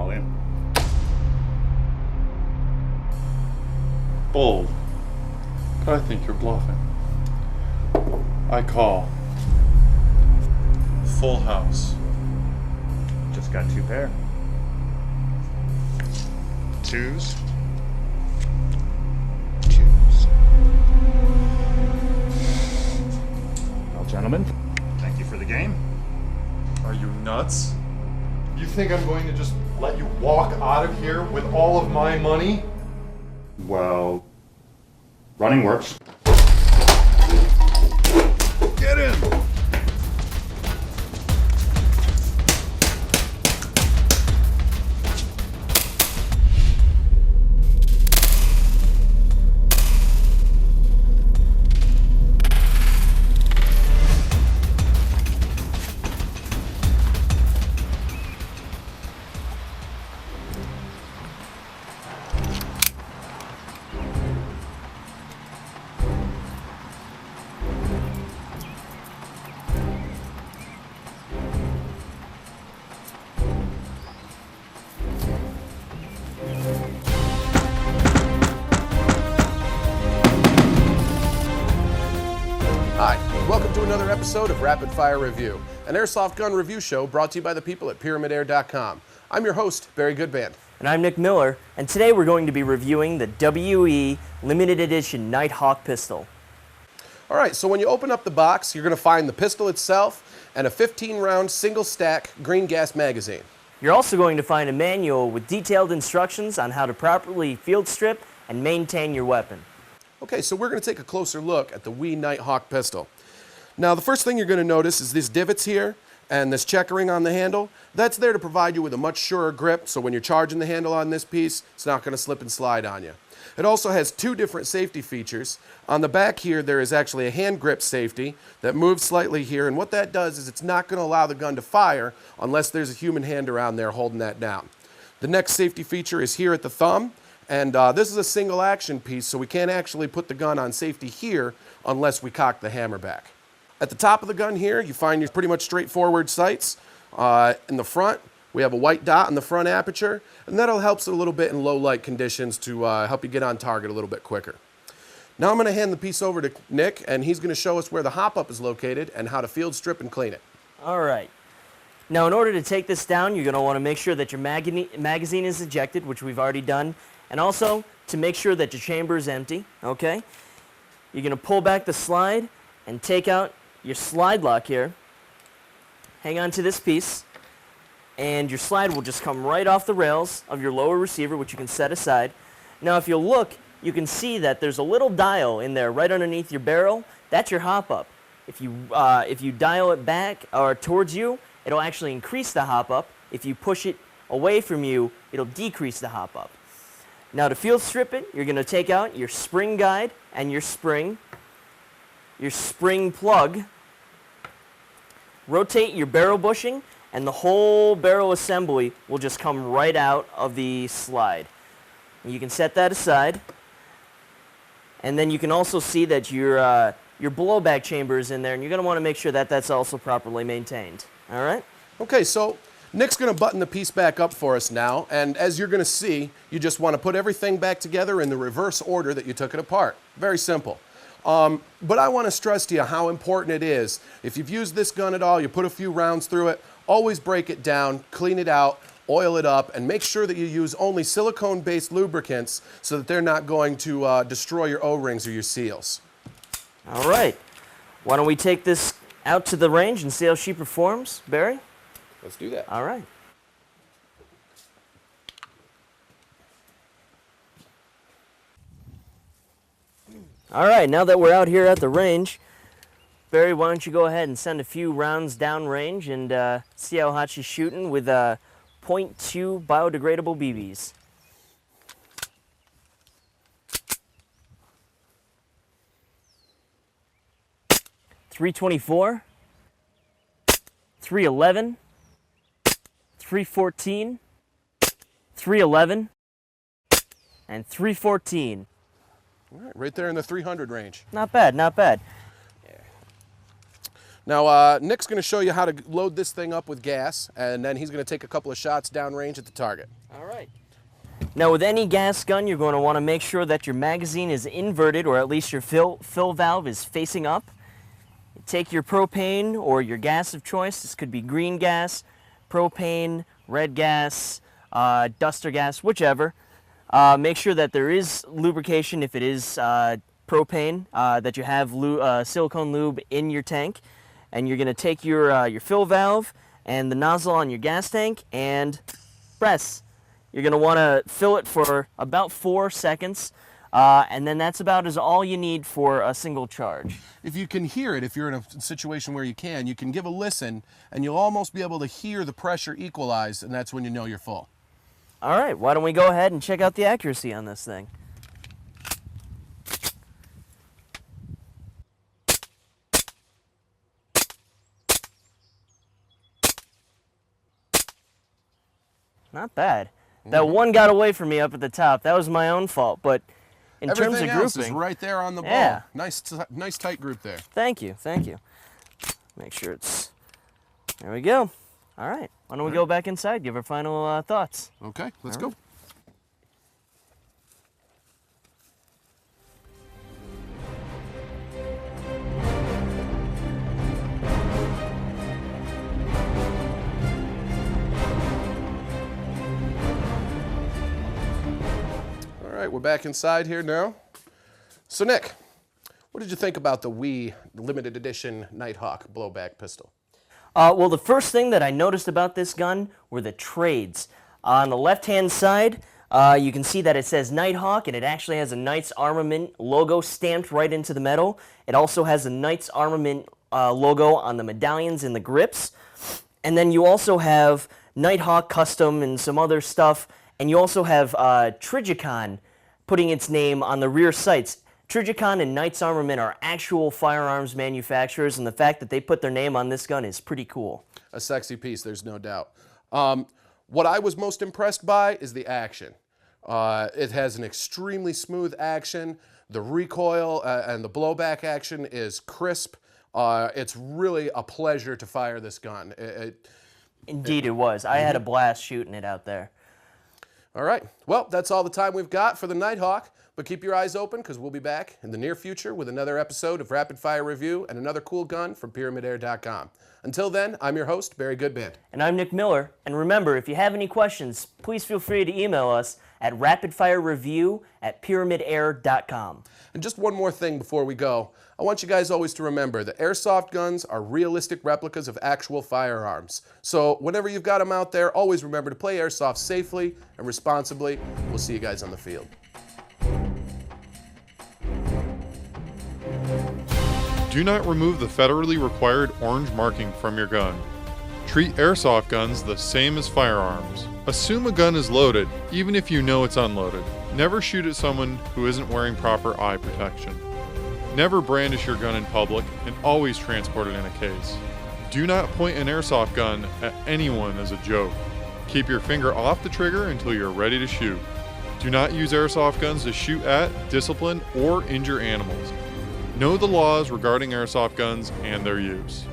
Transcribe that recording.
all in. Bold, but I think you're bluffing. I call. Full house. Just got 2 pair. Twos. Well, gentlemen, thank you for the game. Are you nuts? You think I'm going to just let you walk out of here with all of my money? Well, running works. Get in! Hi, welcome to another episode of Rapid Fire Review, an airsoft gun review show brought to you by the people at PyramidAir.com. I'm your host, Barry Goodband. And I'm Nick Miller, and today we're going to be reviewing the WE Limited Edition Knighthawk pistol. All right, so when you open up the box, you're going to find the pistol itself and a 15-round single-stack green gas magazine. You're also going to find a manual with detailed instructions on how to properly field strip and maintain your weapon. Okay, so we're going to take a closer look at the WE Knighthawk pistol. Now, the first thing you're going to notice is these divots here and this checkering on the handle. That's there to provide you with a much surer grip, so when you're charging the handle on this piece, it's not going to slip and slide on you. It also has 2 different safety features. On the back here, there is actually a hand grip safety that moves slightly here, and what that does is it's not going to allow the gun to fire unless there's a human hand around there holding that down. The next safety feature is here at the thumb. And this is a single action piece, so we can't actually put the gun on safety here unless we cock the hammer back. At the top of the gun here, you find your pretty much straightforward sights. In the front, we have a white dot on the front aperture, and that'll help us a little bit in low light conditions to help you get on target a little bit quicker. Now I'm going to hand the piece over to Nick, and he's going to show us where the hop-up is located and how to field strip and clean it. All right. Now, in order to take this down, you're going to want to make sure that your magazine is ejected, which we've already done. And also, to make sure that your chamber is empty, okay? You're going to pull back the slide and take out your slide lock here. Hang on to this piece, and your slide will just come right off the rails of your lower receiver, which you can set aside. Now, if you look, you can see that there's a little dial in there right underneath your barrel. That's your hop-up. If you dial it back or towards you, it'll actually increase the hop-up. If you push it away from you, it'll decrease the hop-up. Now to field strip it, you're going to take out your spring guide and your spring plug, rotate your barrel bushing, and the whole barrel assembly will just come right out of the slide. And you can set that aside, and then you can also see that your blowback chamber is in there, and you're going to want to make sure that that's also properly maintained. All right? Okay, so Nick's going to button the piece back up for us now, and as you're going to see, you just want to put everything back together in the reverse order that you took it apart. Very simple. But I want to stress to you how important it is. If you've used this gun at all, you put a few rounds through it, always break it down, clean it out, oil it up, and make sure that you use only silicone-based lubricants so that they're not going to destroy your O-rings or your seals. All right. Why don't we take this out to the range and see how she performs, Barry? Let's do that. All right. All right, now that we're out here at the range, Barry, why don't you go ahead and send a few rounds down range and see how hot she's shooting with .2 biodegradable BBs. .324, 311, 314, 311, and 314. All right, right there in the 300 range. Not bad, not bad. Now, Nick's going to show you how to load this thing up with gas, and then he's going to take a couple of shots downrange at the target. All right. Now, with any gas gun, you're going to want to make sure that your magazine is inverted, or at least your fill valve is facing up. Take your propane or your gas of choice. This could be green gas, propane, red gas, duster gas, whichever. Make sure that there is lubrication if it is propane, that you have silicone lube in your tank. And you're going to take your fill valve and the nozzle on your gas tank and press. You're going to want to fill it for about 4 seconds, and then that's about all you need for a single charge. If you can hear it, if you're in a situation where you can give a listen, and you'll almost be able to hear the pressure equalize, and that's when you know you're full. All right, why don't we go ahead and check out the accuracy on this thing. Not bad. That one got away from me up at the top. That was my own fault, but in terms of Everything else is grouping, right there on the ball. Yeah. Nice tight group there. Thank you, thank you. Make sure it's, there we go. All right, why don't we go back inside, give our final thoughts. Okay, let's go. All right, we're back inside here now. So Nick, what did you think about the Wii limited edition Knighthawk blowback pistol? Well, the first thing that I noticed about this gun were the trades. On the left-hand side, you can see that it says Knighthawk, and it actually has a Knights Armament logo stamped right into the metal. It also has a Knights Armament logo on the medallions and the grips. And then you also have Nighthawk Custom and some other stuff. And you also have Trigicon putting its name on the rear sights. Trigicon and Knights Armament are actual firearms manufacturers, and the fact that they put their name on this gun is pretty cool. A sexy piece, there's no doubt. What I was most impressed by is the action. It has an extremely smooth action. The recoil and the blowback action is crisp. It's really a pleasure to fire this gun. Indeed it was. I had a blast shooting it out there. All right, well, that's all the time we've got for the Knighthawk, but keep your eyes open because we'll be back in the near future with another episode of Rapid Fire Review and another cool gun from PyramidAir.com. Until then, I'm your host, Barry Goodband. And I'm Nick Miller. And remember, if you have any questions, please feel free to email us at rapidfirereview@pyramidair.com. And just one more thing before we go. I want you guys always to remember that airsoft guns are realistic replicas of actual firearms. So whenever you've got them out there, always remember to play airsoft safely and responsibly. We'll see you guys on the field. Do not remove the federally required orange marking from your gun. Treat airsoft guns the same as firearms. Assume a gun is loaded, even if you know it's unloaded. Never shoot at someone who isn't wearing proper eye protection. Never brandish your gun in public, and always transport it in a case. Do not point an airsoft gun at anyone as a joke. Keep your finger off the trigger until you're ready to shoot. Do not use airsoft guns to shoot at, discipline, or injure animals. Know the laws regarding airsoft guns and their use.